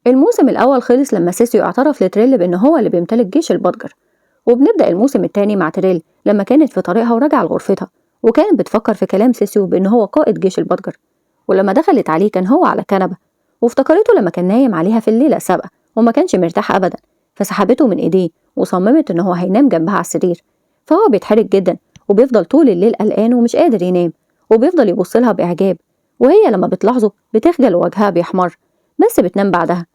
الموسم الأول خلص لما سيسيو اعترف لتريل بإن هو اللي بيمتلك جيش البطجر، وبنبدأ الموسم التاني مع تريل لما كانت في طريقها وراجعة لغرفتها، وكانت بتفكر في كلام سيسيو بإن هو قائد جيش البطجر. ولما دخلت عليه كان هو على كنبة، وافتكرته لما كان نايم عليها في الليلة السابقة وما كانش مرتاح أبدا، فسحبته من إيديه وصممت إن هو هينام جنبها على السرير. فهو بيتحرك جدا وبيفضل طول الليل قلقان ومش قادر ينام، وبيفضل يبصلها بإعجاب، وهي لما بتلاحظه بتخجل ووجهها بيحمر، بس بتنام بعدها.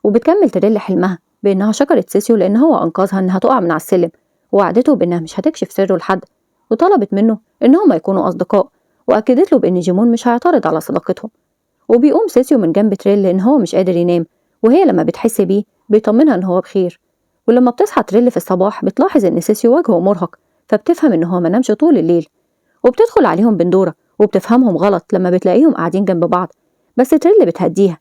وبتكمل تريل حلمها بإنها شكرت سيسيو لأن هو أنقذها إنها تقع من على السلم، ووعدته بإنها مش هتكشف سره لحد، وطلبت منه إن هما يكونوا أصدقاء، وأكدت له بإن جيمون مش هيعترض على صداقتهم. وبيقوم سيسيو من جنب تريل لأن هو مش قادر ينام، وهي لما بتحس بيه بيطمنها إن هو بخير. ولما بتصحى تريل في الصباح بتلاحظ إن سيسيو وجهه مرهق، فبتفهم إن هو منامش طول الليل. وبتدخل عليهم بندورة وبتفهمهم غلط لما بتلاقيهم قاعدين جنب بعض، بس تريل بتهديها.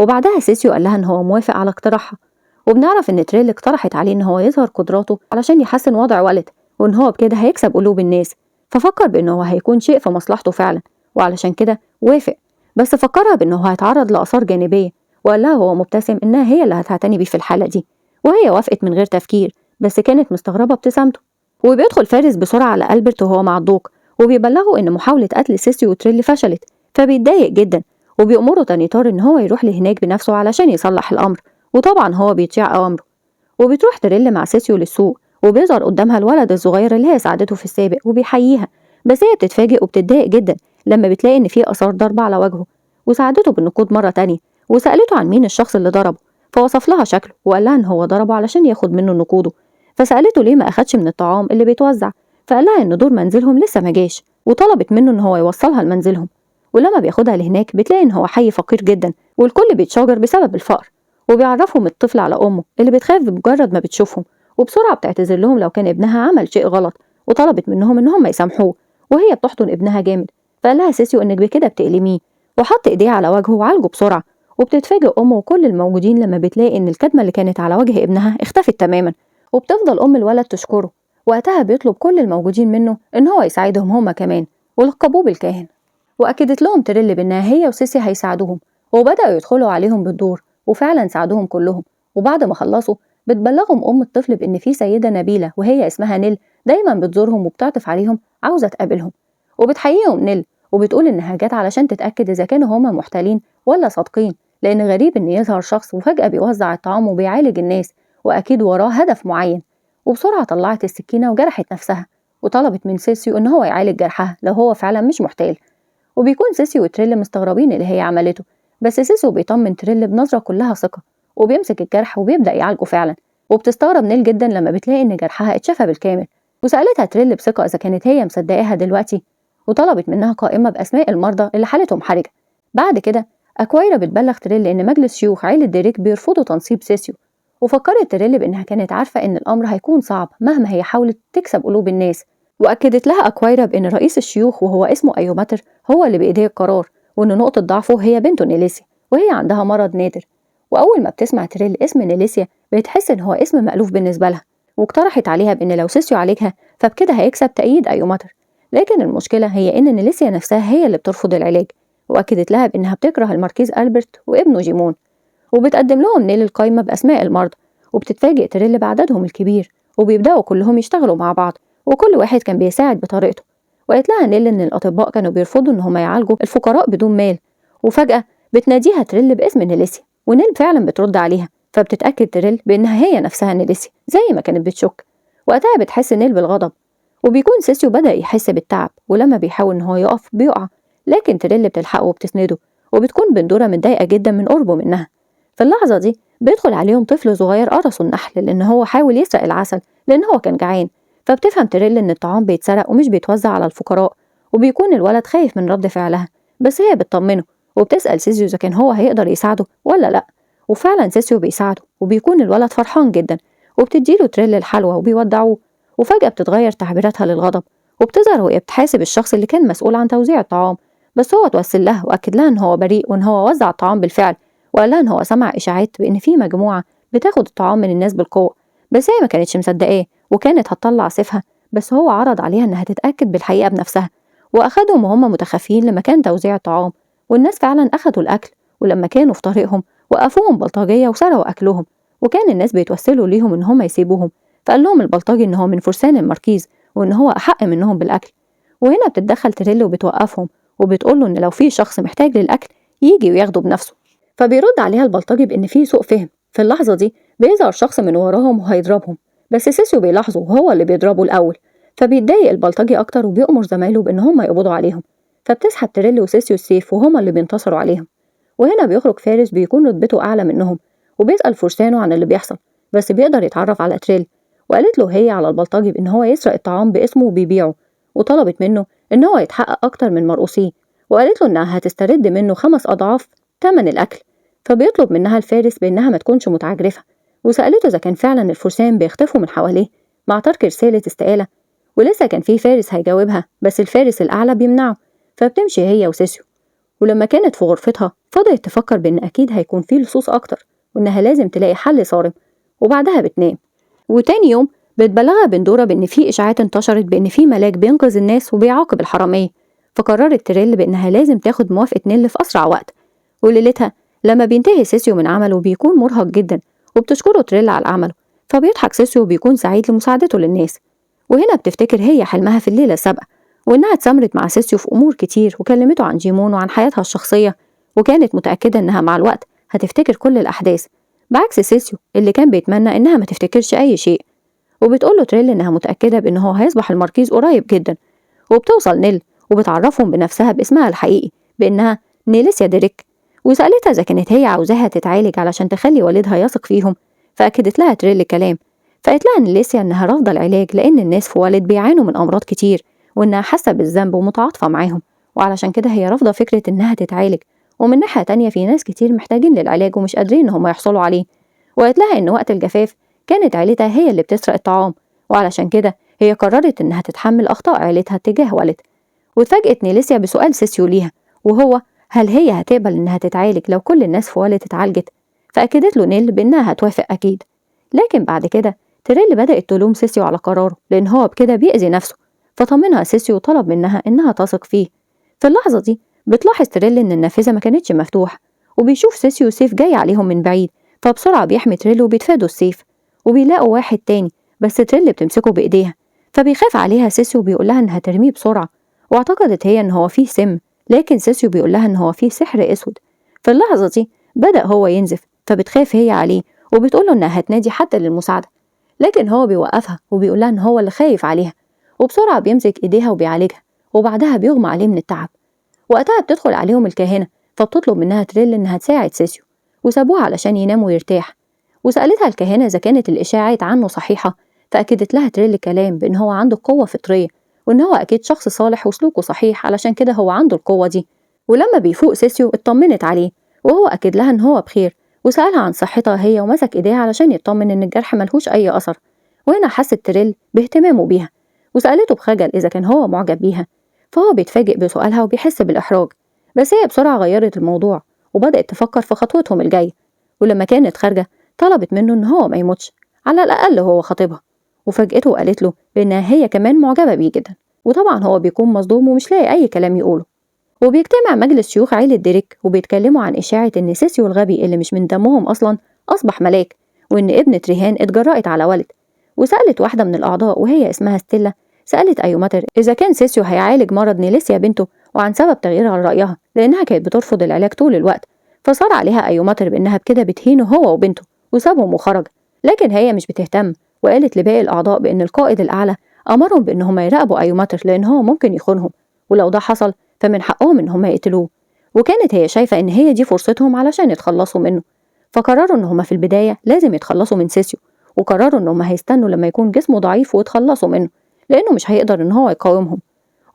وبعدها سيسيو قال لها إن هو موافق على اقتراحها، وبنعرف إن تريل اقترحت عليه إن هو يظهر قدراته علشان يحسن وضع ولد، وإن هو بكده هيكسب قلوب الناس. ففكر بإن هو هيكون شيء في مصلحته فعلا، وعلشان كده وافق، بس فكرها بإنه هيتعرض لآثار جانبية، وقال لها هو مبتسم إنها هي اللي هتعتني بيه في الحالة دي، وهي وافقت من غير تفكير، بس كانت مستغربة ابتسامته. وبيدخل فارس بسرعة على ألبرت وهو مع الضوء، وبيبلغوا إن محاولة قتل سيسيو وتريل فشلت، فبيتضايق جدا، وبيأمروا تانيتار إن هو يروح لهناك بنفسه علشان يصلح الأمر، وطبعا هو بيطيع أوامره. وبتروح تريل مع سيسيو للسوق، وبيظهر قدامها الولد الصغير اللي هي ساعدته في السابق وبيحييها، بس هي بتتفاجئ وبتتضايق جدا لما بتلاقي إن في آثار ضربة على وجهه، وساعدته بالنقود مرة تانية، وسألته عن مين الشخص اللي ضربه، فوصف لها شكله وقال لها إن هو ضربه علشان ياخد منه نقوده. فسألته ليه ما أخدش من الطعام اللي بيتوزع، فقال لها إن دور منزلهم لسه ما جاش، وطلبت منه إن هو يوصلها لمنزلهم. ولما بياخدها لهناك بتلاقي إن هو حي فقير جدا، والكل بيتشاجر بسبب الفقر، وبيعرفهم الطفل على أمه اللي بتخاف بمجرد ما بتشوفهم، وبسرعة بتعتذر لهم لو كان ابنها عمل شيء غلط، وطلبت منهم إن هم يسامحوه، وهي بتحضن ابنها جامد. فقال لها سيسيو إنك بكده بتألميه، وحط إيديه على وجهه وعالجه بسرعة. وبتتفاجئ أمه وكل الموجودين لما بتلاقي إن الكدمة اللي كانت على وجه ابنها اختفت تماما، وبتفضل أم الولد تشكره. وقتها بيطلب كل الموجودين منه إن هو يساعدهم هما كمان، ولقبوه بالكاهن. وأكدت لهم تريل بإنها هي وسيسي هيساعدوهم، وبدأوا يدخلوا عليهم بالدور، وفعلا ساعدوهم كلهم. وبعد ما خلصوا بتبلغهم أم الطفل بإن في سيدة نبيلة وهي اسمها نيل دايما بتزورهم وبتعطف عليهم، عاوزة تقابلهم. وبتحييهم نيل، وبتقول إنها جت علشان تتأكد إذا كانوا هما محتالين ولا صادقين، لأن غريب إن يظهر شخص وفجأة بيوزع الطعام وبيعالج الناس، وأكيد وراه هدف معين. وبسرعة طلعت السكينة وجرحت نفسها، وطلبت من سيسيو إن هو يعالج جرحها لو هو فعلا مش محتال. وبيكون سيسيو وتريل مستغربين اللي هي عملته، بس سيسيو بيطمن تريل بنظرة كلها ثقة، وبيمسك الجرح وبيبدأ يعالجه فعلا. وبتستغرب نيل جدا لما بتلاقي إن جرحها اتشفى بالكامل، وسألتها تريل بثقة إذا كانت هي مصدقاها دلوقتي، وطلبت منها قائمة بأسماء المرضى اللي حالتهم حرجة. بعد كده أكويرا بتبلغ تريل إن مجلس شيوخ عيلة ديريك بيرفضوا تنصيب سيسيو، وفكرت تريل بإنها كانت عارفة إن الأمر هيكون صعب مهما هي حاولت تكسب قلوب الناس. وأكدت لها أكويرا بإن رئيس الشيوخ وهو اسمه أيوماتر هو اللي بإيديه القرار، وإن نقطة ضعفه هي بنته نيليسيا، وهي عندها مرض نادر. وأول ما بتسمع تريل اسم نيليسيا بتحس إن هو اسم مألوف بالنسبة لها، واقترحت عليها بإن لو سيسيو عالجها فبكده هيكسب تأييد أيوماتر. لكن المشكلة هي إن نيليسيا نفسها هي اللي بترفض العلاج، وأكدت لها بإنها بتكره الماركيز ألبرت وابنه جيمون. وبتقدم لهم نيل القايمة بأسماء المرضى، وبتتفاجئ تريل بعددهم الكبير، وبيبدأوا كلهم يشتغلوا مع بعض، وكل واحد كان بيساعد بطريقته. وقالت لها نيل إن الأطباء كانوا بيرفضوا إن هما يعالجوا الفقراء بدون مال. وفجأة بتناديها تريل باسم نيليسيا، ونيل فعلا بترد عليها، فبتتأكد تريل بإنها هي نفسها نيليسيا زي ما كانت بتشك. وقتها بتحس نيل بالغضب، وبيكون سيسيو بدأ يحس بالتعب، ولما بيحاول إن هو يقف بيقع، لكن تريل بتلحقه وبتسنده، وبتكون بندورة متضايقة جدا من قربه منها. في اللحظة دي بيدخل عليهم طفل صغير قرصه النحل لأن هو حاول يسرق العسل لأن هو كان جعان، فبتفهم تريل إن الطعام بيتسرق ومش بيتوزع على الفقراء، وبيكون الولد خايف من رد فعلها، بس هي بتطمنه، وبتسأل سيسيو إذا كان هو هيقدر يساعده ولا لأ. وفعلا سيسيو بيساعده، وبيكون الولد فرحان جدا، وبتديله تريل الحلوى وبيودعوه. وفجأة بتتغير تعبيراتها للغضب، وبتظهر وهي بتحاسب الشخص اللي كان مسؤول عن توزيع الطعام، بس هو توسل لها وأكد لها إن هو بريء وإن هو وزع الطعام بالفعل، وقال لها إن هو سمع إشاعات بإن في مجموعة بتاخد الطعام من الناس بالقوة. بس هي ما كانتش مصدقاه، وكانت هتطلع سيفها، بس هو عرض عليها إنها تتأكد بالحقيقة بنفسها، وأخدهم وهم متخفيين لمكان توزيع الطعام. والناس فعلا أخدوا الأكل، ولما كانوا في طريقهم وقفوهم بلطجية وسرقوا أكلهم، وكان الناس بيتوسلوا ليهم إن هم يسيبوهم، فقال لهم البلطجي إن هو من فرسان الماركيز وإن هو أحق منهم بالأكل. وهنا بتتدخل تريل وبتوقفهم وبتقوله إن لو في شخص محتاج للأكل يجي وياخده بنفسه. فبيرد عليها البلطجي بإن في سوء فهم. في اللحظة دي بيظهر شخص من وراهم وهيضربهم، بس سيسيو بيلاحظه وهو اللي بيضربه الأول، فبيتضايق البلطجي أكتر وبيأمر زمايله بإن هم يقبضوا عليهم. فبتسحب تريل وسيسيو السيف وهما اللي بينتصروا عليهم. وهنا بيخرج فارس بيكون رتبته أعلى منهم وبيسأل فرسانه عن اللي بيحصل، بس بيقدر يتعرف على تريل. وقالت له هي على البلطجي بإن هو يسرق الطعام باسمه وبيبيعه، وطلبت منه إن هو يتحقق أكتر من مرؤوسيه، وقالت له إنها هتسترد منه 5 أضعاف تمن الأكل. فبيطلب منها الفارس بإنها ما تكونش متعجرفة، وسألته إذا كان فعلا الفرسان بيختفوا من حواليه مع ترك رسالة استقالة. ولسه كان في فارس هيجاوبها، بس الفارس الأعلى بيمنعه. فبتمشي هي وسيسيو، ولما كانت في غرفتها فضلت تفكر بإن أكيد هيكون في لصوص أكتر وإنها لازم تلاقي حل صارم. وبعدها بتنام. وتاني يوم بتبلغها بندورة بإن في إشاعات انتشرت بإن في ملاك بينقذ الناس وبيعاقب الحرامية. فقررت تريل بإنها لازم تاخد موافقة نيل في أسرع وقت. وليلتها لما بينتهي سيسيو من عمله بيكون مرهق جدا، وبتشكره تريل على عمله، فبيضحك سيسيو وبيكون سعيد لمساعدته للناس. وهنا بتفتكر هي حلمها في الليلة السابقة، وإنها اتسامرت مع سيسيو في أمور كتير وكلمته عن جيمون وعن حياتها الشخصية، وكانت متأكدة إنها مع الوقت هتفتكر كل الأحداث، بعكس سيسيو اللي كان بيتمنى إنها ما تفتكرش أي شيء. وبتقوله تريل إنها متأكدة بإن هو هيصبح الماركيز قريب جدا. وبتوصل نيل وبتعرفهم بنفسها باسمها الحقيقي بإنها نيليسيا ديريك، وسألتها إذا كانت هي عاوزاها تتعالج علشان تخلي والدها يثق فيهم، فأكدت لها تريل الكلام. فقالت لها نيليسيا إنها رافضة العلاج لأن الناس في والد بيعانوا من أمراض كتير، وإنها حاسة بالذنب ومتعاطفة معاهم، وعلشان كده هي رافضة فكرة إنها تتعالج. ومن ناحية تانية في ناس كتير محتاجين للعلاج ومش قادرين إن هم يحصلوا عليه. وقالت لها إن وقت الجفاف كانت عيلتها هي اللي بتسرق الطعام، وعلشان كده هي قررت إنها تتحمل أخطاء عيلتها تجاه والد. واتفاجئت نيليسيا بسؤال سيسيو ليها، وهو هل هي هتقبل إنها تتعالج لو كل الناس في والد اتعالجت؟ فأكدت له نيل بإنها هتوافق أكيد. لكن بعد كده تريل بدأت تلوم سيسيو على قراره لأن هو بكده بيأذي نفسه، فطمنها سيسيو وطلب منها إنها تثق فيه. في اللحظة دي بتلاحظ تريل إن النافذة ما كانتش مفتوحة، وبيشوف سيسيو سيف جاي عليهم من بعيد، فبسرعة بيحمي تريل وبيتفادوا السيف. وبيلاقوا واحد تاني بس تريل بتمسكه بإيديها، فبيخاف عليها سيسيو وبيقولها إنها ترميه بسرعة. واعتقدت هي إن هو فيه سم، لكن سيسيو بيقولها إن هو فيه سحر أسود. في اللحظة دي بدأ هو ينزف، فبتخاف هي عليه وبتقوله إنها هتنادي حد للمساعدة، لكن هو بيوقفها وبيقولها إن هو اللي خايف عليها. وبسرعة بيمسك إيديها وبيعالجها، وبعدها بيغمى عليه من التعب. وقتها بتدخل عليهم الكاهنة، فبتطلب منها تريل إنها تساعد سيسيو، وسابوها علشان ينام ويرتاح. وسألتها الكاهنة إذا كانت الإشاعات عنه صحيحة، فأكدت لها تريل الكلام بإن هو عنده قوة فطرية، وإن هو أكيد شخص صالح وسلوكه صحيح علشان كده هو عنده القوة دي. ولما بيفوق سيسيو اطمنت عليه، وهو أكد لها إن هو بخير، وسألها عن صحتها هي ومسك إيديها علشان يطمن إن الجرح ملهوش أي أثر. وهنا حست تريل باهتمامه بيها، وسألته بخجل إذا كان هو معجب بيها، فهو بيتفاجئ بسؤالها وبيحس بالإحراج. بس هي بسرعة غيرت الموضوع وبدأت تفكر في خطوتهم الجاية. ولما كانت خارجة طلبت منه إن هو ما يموتش، على الأقل هو خطيبها. وفاجأته وقالت له بإنها هي كمان معجبة بيه جدا. وطبعا هو بيكون مصدوم ومش لاقي أي كلام يقوله. وبيجتمع مجلس شيوخ عيلة ديريك وبيتكلموا عن إشاعة إن سيسيو الغبي اللي مش من دمهم أصلا أصبح ملاك، وإن ابنة ريهان اتجرأت على ولد. وسألت واحدة من الأعضاء وهي اسمها ستيلا، سألت أيوماتر إذا كان سيسيو هيعالج مرض نيليسيا بنته، وعن سبب تغييرها لرأيها لأنها كانت بترفض العلاج طول الوقت. فصار عليها أيوماتر بإنها بكده بتهينه هو وبنته، وسابهم وخرج. لكن هي مش بتهتم، وقالت لباقي الأعضاء بإن القائد الأعلى أمرهم بإنهم يراقبوا أيوماتر لأن هو ممكن يخونهم، ولو ده حصل فمن حقهم إن هم يقتلوه. وكانت هي شايفة إن هي دي فرصتهم علشان يتخلصوا منه. فقرروا إن هم في البداية لازم يتخلصوا من سيسيو، وقرروا إن هم هيستنوا لما يكون جسمه ضعيف ويتخلصوا منه لأنه مش هيقدر إن هو يقاومهم.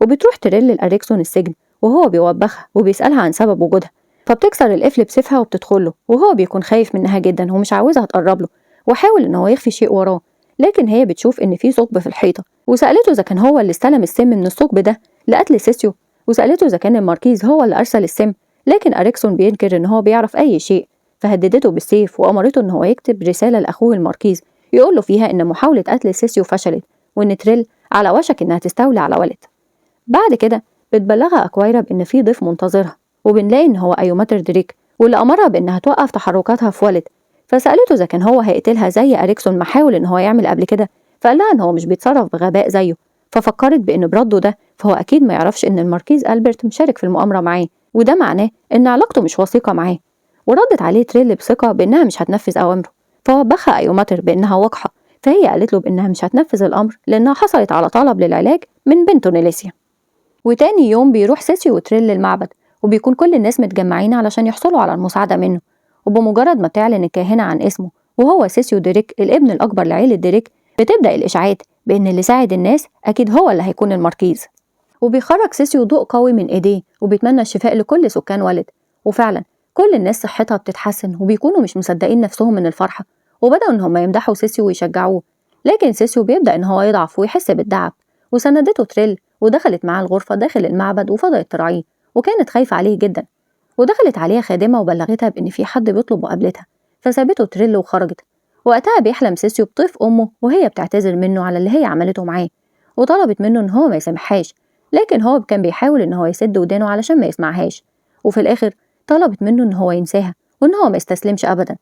وبتروح تريل الأريكسون السجن وهو بيوبخها وبيسألها عن سبب وجودها، فبتكسر القفل بسيفها وبتدخله، وهو بيكون خايف منها جدا ومش عاوزها تقرب له، وحاول إن هو يخفي شيء وراه. لكن هي بتشوف إن في ثقب في الحيطة، وسألته إذا كان هو اللي استلم السم من الثقب ده لقتل سيسيو، وسألته إذا كان الماركيز هو اللي أرسل السم. لكن أريكسون بينكر إن هو بيعرف أي شيء، فهددته بالسيف وأمرته إن هو يكتب رسالة لأخوه الماركيز يقول له فيها إن محاولة قتل سيسيو فشلت، وإن تريل على وشك إنها تستولي على ولد. بعد كده بتبلغها أكوايرا بإن في ضيف منتظرها، وبنلاقي إن هو أيوماتر ديريك، واللي أمرها بإنها توقف تحركاتها في ولد. فسألته إذا كان هو هيقتلها زي أريكسون ما حاول إن هو يعمل قبل كده، فقال لها إن هو مش بيتصرف بغباء زيه. ففكرت بإن برده ده فهو أكيد ما يعرفش إن الماركيز ألبرت مشارك في المؤامرة معاه، وده معناه إن علاقته مش وثيقة معاه. وردت عليه تريل بثقة بإنها مش هتنفذ أوامره. فوبخها أيوماتر بإنها وقحة، فهي قالت له بإنها مش هتنفذ الأمر لأنها حصلت على طلب للعلاج من بنته نيليسيا. وتاني يوم بيروح سيسيو وتريل للمعبد، وبيكون كل الناس متجمعين علشان يحصلوا على المساعدة منه. وبمجرد ما بتعلن الكاهنة عن اسمه وهو سيسيو ديريك الابن الأكبر لعيلة ديريك، بتبدأ الإشاعات بإن اللي ساعد الناس أكيد هو اللي هيكون الماركيز. وبيخرج سيسيو ضوء قوي من إيديه وبيتمنى الشفاء لكل سكان ولد. وفعلا كل الناس صحتها بتتحسن وبيكونوا مش مصدقين نفسهم من الفرحة، وبدأوا إن هم يمدحوا سيسيو ويشجعوه. لكن سيسيو بيبدأ إن هو يضعف ويحس بالدعب، وسندته تريل ودخلت معاه الغرفة داخل المعبد وفضلت تراعيه، وكانت خايفة عليه جدا. ودخلت عليها خادمة وبلغتها بإن في حد بيطلب مقابلتها، فسابته تريل وخرجت. وقتها بيحلم سيسيو بطيف أمه وهي بتعتذر منه على اللي هي عملته معاه، وطلبت منه إن هو ما يسامحهاش، لكن هو كان بيحاول إن هو يسد ودانه علشان ما يسمعهاش. وفي الآخر طلبت منه إن هو ينساها وإن هو ما يستسلمش أبدا.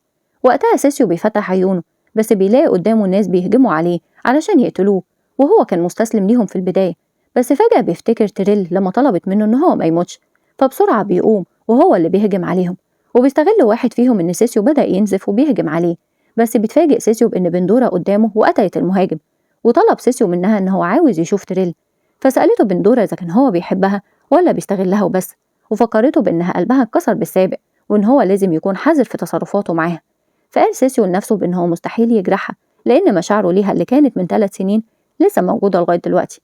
وقتها سيسيو بيفتح عيونه، بس بيلاقي قدامه ناس بيهجموا عليه علشان يقتلوه، وهو كان مستسلم ليهم في البداية. بس فجأة بيفتكر تريل لما طلبت منه إن هو ما يموتش، فبسرعة بيقوم وهو اللي بيهجم عليهم. وبيستغل واحد فيهم إن سيسيو بدأ ينزف وبيهجم عليه، بس بيتفاجئ سيسيو بإن بندورة قدامه وقتلت المهاجم. وطلب سيسيو منها إن هو عاوز يشوف تريل، فسألته بندورة إذا كان هو بيحبها ولا بيستغلها وبس، وفكرته بإنها قلبها اتكسر بالسابق وإن هو لازم يكون حذر في تصرفاته معاها. فقال سيسيو لنفسه بإن هو مستحيل يجرحها لأن مشاعره ليها اللي كانت من 3 سنين لسه موجودة لغاية دلوقتي.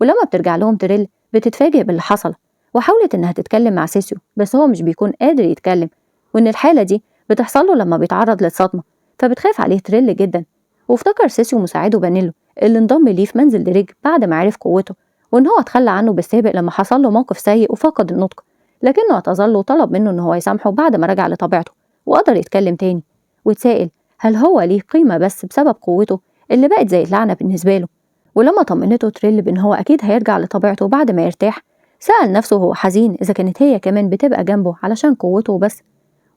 ولما بترجع لهم تريل بتتفاجئ باللي حصل، وحاولت إنها تتكلم مع سيسيو بس هو مش بيكون قادر يتكلم، وإن الحالة دي بتحصل له لما بيتعرض للصدمة. فبتخاف عليه تريل جدا. وافتكر سيسيو مساعده بانيلو اللي انضم ليه في منزل دريك بعد ما عرف قوته، وإن هو اتخلى عنه بالسابق لما حصل له موقف سيء وفقد النطق، لكنه اعتذر له وطلب منه إن هو يسامحه بعد ما رجع لطبيعته وقدر يتكلم تاني. واتسائل هل هو ليه قيمة بس بسبب قوته اللي بقت زي اللعنة بالنسبة له. ولما طمنته تريل بإن هو أكيد هيرجع لطبيعته بعد ما يرتاح، سأل نفسه هو حزين إذا كانت هي كمان بتبقى جنبه علشان قوته بس.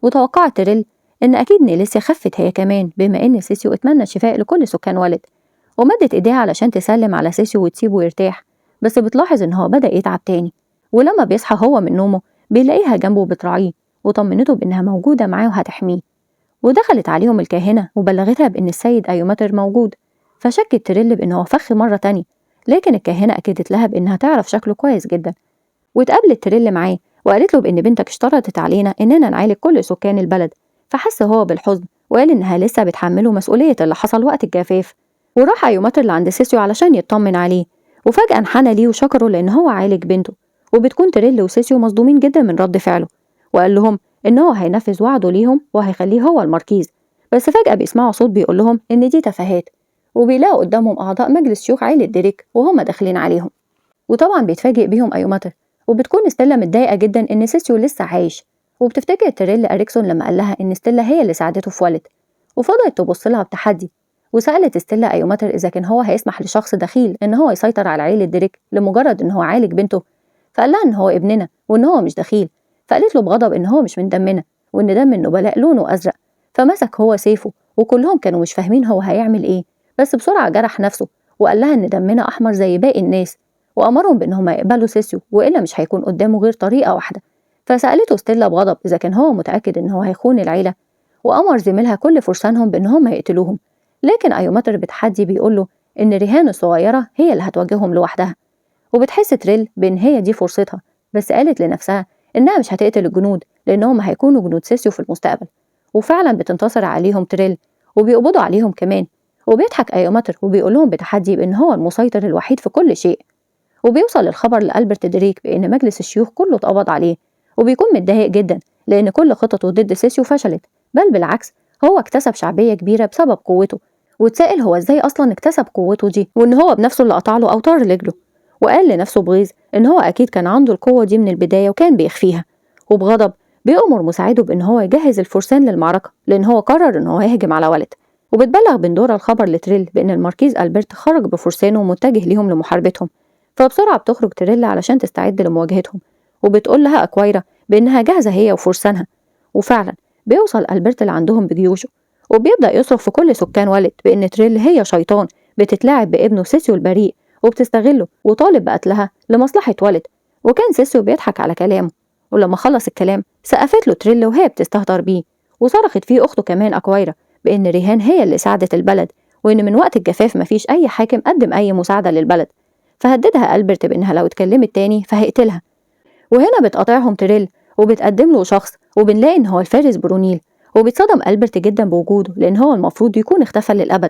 وتوقعت تريل إن أكيد نيليسيا خفت هي كمان بما إن سيسيو اتمنى الشفاء لكل سكان ولد، ومدت إيديها علشان تسلم على سيسيو وتسيبه يرتاح، بس بتلاحظ إن هو بدأ يتعب تاني. ولما بيصحى هو من نومه بيلاقيها جنبه بتراعيه، وطمنته بإنها موجودة معاه وهتحميه. ودخلت عليهم الكاهنة وبلغتها بإن السيد أيوماتر موجود، فشكت تريل بإن هو فخ مرة تانية، لكن الكاهنة أكدت لها بإنها تعرف شكله كويس جدا. واتقابلت تريل معاه وقالت له بإن بنتك اشترطت علينا إننا نعالج كل سكان البلد، فحس هو بالحزن وقال إنها لسه بتحمله مسؤولية اللي حصل وقت الجفاف. وراح أيوماتر لعند سيسيو علشان يطمن عليه، وفجأة انحنى ليه وشكره لأن هو عالج بنته. وبتكون تريل وسيسيو مصدومين جدا من رد فعله، وقال لهم إن هو هينفذ وعده ليهم وهيخليه هو الماركيز. بس فجأة بيسمعوا صوت بيقول لهم إن دي تفاهات، وبيلاقوا قدامهم أعضاء مجلس شيوخ عيلة ديريك وهم داخلين عليهم. وطبعا بيتفاجئ بيهم أيوماتر، وبتكون ستيلا متضايقة جدا إن سيسيو لسه عايش. وبتفتكر تريل أريكسون لما قال لها إن ستيلا هي اللي ساعدته في ولد، وفضلت تبص لها بتحدي. وسألت ستيلا أيوماتر إذا كان هو هيسمح لشخص دخيل إن هو يسيطر على عيلة ديريك لمجرد إن هو عالج بنته. فقال لها إن هو ابننا وإن هو مش دخيل. فقالت له بغضب إن هو مش من دمنا وإن دم النبلاء لونه أزرق. فمسك هو سيفه، وكلهم كانوا مش فاهمين هو هيعمل إيه، بس بسرعة جرح نفسه وقال لها إن دمنا أحمر زي باقي الناس، وأمرهم بإنهم يقبلوا سيسيو وإلا مش هيكون قدامه غير طريقة واحدة. فسألته ستيلا بغضب إذا كان هو متأكد إن هو هيخون العيلة، وأمر زميلها كل فرسانهم بإنهم يقتلوهم. لكن أيوماتر بتحدي بيقوله إن ريهان الصغيرة هي اللي هتواجههم لوحدها. وبتحس تريل بإن هي دي فرصتها، بس قالت لنفسها إنها مش هتقتل الجنود لأنهم هيكونوا جنود سيسيو في المستقبل. وفعلا بتنتصر عليهم تريل وبيقبضوا عليهم كمان. وبيضحك أيوماتر وبيقولهم بتحدي بإن هو المسيطر الوحيد في كل شيء. وبيوصل الخبر لألبرت دريك بإن مجلس الشيوخ كله اتقبض عليه، وبيكون متضايق جدا لأن كل خططه ضد سيسيو فشلت، بل بالعكس هو اكتسب شعبية كبيرة بسبب قوته. واتسائل هو ازاي أصلا اكتسب قوته دي، وإن هو بنفسه اللي قطع له أوتار رجله. وقال لنفسه بغيظ إن هو أكيد كان عنده القوة دي من البداية وكان بيخفيها. وبغضب بيأمر مساعده بإن هو يجهز الفرسان للمعركة لأن هو قرر إن هو يهجم على ولد. وبتبلغ بندورة الخبر لتريل بإن الماركيز ألبرت خرج بفرسانه ومتجه ليهم لمحاربتهم. فبسرعة بتخرج تريلا علشان تستعد لمواجهتهم، وبتقول لها أكوايرا بإنها جاهزة هي وفرسانها. وفعلا بيوصل ألبرت اللي عندهم بجيوشه، وبيبدأ يصرخ في كل سكان والد بإن تريل هي شيطان بتتلاعب بابنه سيسيو البريء وبتستغله وطالب بقتلها لمصلحة والد. وكان سيسيو بيضحك على كلامه، ولما خلص الكلام سقفت له تريل وهي بتستهتر بيه، وصرخت فيه أخته كمان أكويرا بإن ريهان هي اللي ساعدت البلد، وإن من وقت الجفاف مفيش أي حاكم قدم أي مساعدة للبلد. فهددها ألبرت بإنها لو اتكلمت تاني فهيقتلها. وهنا بتقاطعهم تريل وبتقدم له شخص، وبنلاقي إن هو الفارس برونيل، وبيتصدم ألبرت جدا بوجوده لأن هو المفروض يكون اختفى للأبد.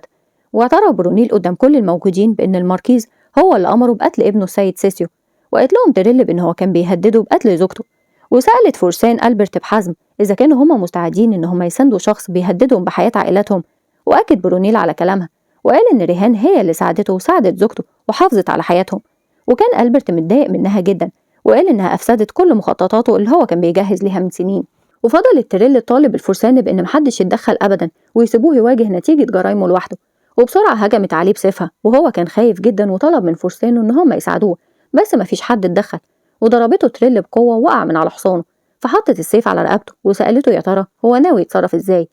واعترف برونيل قدام كل الموجودين بإن الماركيز هو اللي أمره بقتل ابنه السيد سيسيو، وقالت لهم تريل بإن هو كان بيهدده بقتل زوجته. وسألت فرسان ألبرت بحزم إذا كانوا هما مستعدين إن هما يساندوا شخص بيهددهم بحياة عائلاتهم، وأكد برونيل على كلامها وقال إن ريهان هي اللي ساعدته وساعدت زوجته وحافظت على حياتهم. وكان ألبرت متضايق منها جدا، وقال إنها أفسدت كل مخططاته اللي هو كان بيجهز ليها من سنين. وفضلت تريل تطالب الفرسان بإن محدش يتدخل أبدا ويسيبوه يواجه نتيجة جرايمه لوحده. وبسرعة هجمت عليه بسيفها، وهو كان خايف جدا وطلب من فرسانه إن هم يساعدوه، بس مفيش حد اتدخل. وضربته تريل بقوة ووقع من على حصانه، فحطت السيف على رقبته وسألته يا ترى هو ناوي يتصرف ازاي.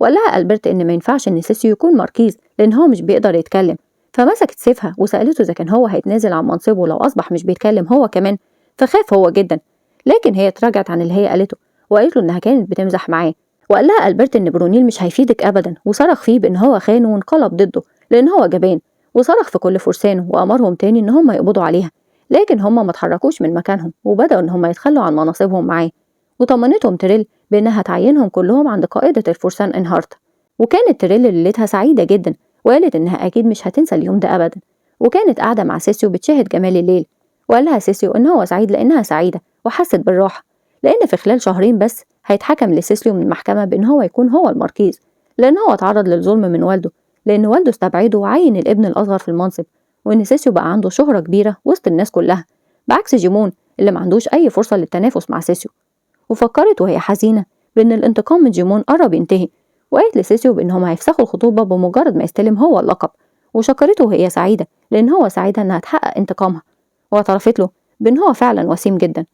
وقال لها ألبرت إن ما ينفعش إن سيسيو يكون ماركيز لأن هو مش بيقدر يتكلم. فمسكت سيفها وسألته إذا كان هو هيتنازل عن منصبه لو أصبح مش بيتكلم هو كمان. فخاف هو جدا، لكن هي تراجعت عن اللي هي قالته وقالت له إنها كانت بتمزح معاه. وقال لها ألبرت إن برونيل مش هيفيدك أبدا، وصرخ فيه بإن هو خانه وانقلب ضده لأن هو جبان. وصرخ في كل فرسانه وأمرهم تاني إن هم يقبضوا عليها، لكن هم ما اتحركوش من مكانهم وبدأوا إن هم يتخلوا عن مناصبهم معاه. وطمنتهم تريل بإنها تعينهم كلهم عند قائدة الفرسان إنهارت. وكانت تريل ليلتها سعيدة جدا، وقالت إنها أكيد مش هتنسى اليوم ده أبدا. وكانت قاعدة مع سيسيو بتشاهد جمال الليل، وقال لها سيسيو إن هو سعيد لأنها سعيدة وحست بالراحة، لأن في خلال شهرين بس هيتحكم لسيسيو من المحكمة بإن هو يكون هو الماركيز، لأن هو اتعرض للظلم من والده، لأن والده استبعده وعين الابن الأصغر في المنصب، وإن سيسيو بقى عنده شهرة كبيرة وسط الناس كلها بعكس جيمون اللي ما عندوش أي فرصة للتنافس مع سيسيو. وفكرت وهي حزينة بإن الانتقام من جيمون قرب ينتهي، وقالت لسيسيو بإنهم هيفسخوا الخطوبة بمجرد ما يستلم هو اللقب. وشكرته وهي سعيدة لأن هو ساعدها إنها تحقق انتقامها، واعترفت له بإن هو فعلا وسيم جدا.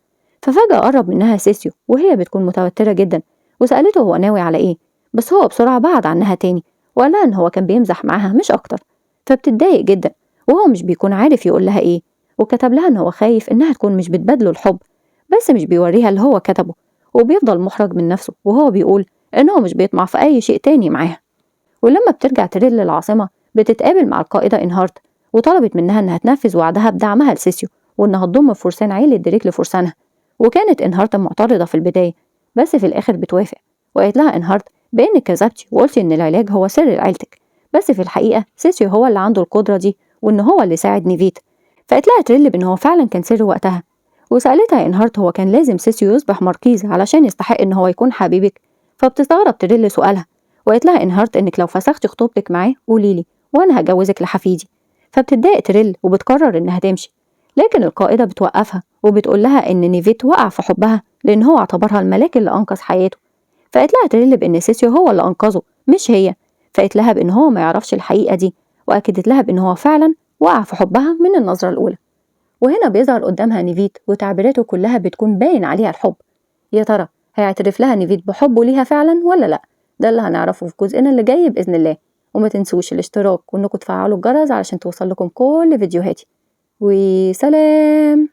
ففجأة قرب منها سيسيو وهي بتكون متوترة جدا، وسألته هو ناوي على إيه، بس هو بسرعة بعد عنها تاني وقال لها إن هو كان بيمزح معاها مش أكتر. فبتتضايق جدا وهو مش بيكون عارف يقول لها إيه، وكتب لها إن هو خايف إنها تكون مش بتبادله الحب بس مش بيوريها اللي هو كتبه، وبيفضل محرج من نفسه وهو بيقول إن هو مش بيطمع في أي شيء تاني معاها. ولما بترجع تريل للعاصمة بتتقابل مع القائدة إنهارت، وطلبت منها إنها تنفذ وعدها بدعمها لسيسيو وإنها تضم فرسان عيلة دريك لفرسانها. وكانت إنهارت معترضة في البداية بس في الآخر بتوافق، وقالت لها إنهارت بإنك كذبتي وقلتي إن العلاج هو سر عيلتك، بس في الحقيقة سيسيو هو اللي عنده القدرة دي وإن هو اللي ساعد نيفيت. فقالت لها تريل بإن هو فعلا كان سر وقتها. وسألتها إنهارت هو كان لازم سيسيو يصبح ماركيز علشان يستحق إن هو يكون حبيبك. فبتستغرب تريل سؤالها، وقالت لها إنهارت إنك لو فسختي خطوبتك معاه قوليلي وأنا هجوزك لحفيدي. فبتتضايق تريل وبتقرر إنها تمشي، لكن القائدة بتوقفها وبتقول لها إن نيفيت وقع في حبها لأن هو اعتبرها الملاك اللي أنقذ حياته. فقالت لها تريل بإن سيسيو هو اللي أنقذه مش هي. فقالت لها بإن هو ما يعرفش الحقيقة دي، وأكدت لها بإن هو فعلا وقع في حبها من النظرة الأولى. وهنا بيظهر قدامها نيفيت وتعبيراته كلها بتكون باين عليها الحب. يا ترى هيعترف لها نيفيت بحبه ليها فعلا ولا لأ؟ ده اللي هنعرفه في جزءنا اللي جاي بإذن الله. وما تنسوش الاشتراك وإنكم تفعلوا الجرس علشان توصل لكم كل فيديوهاتي. وسلام.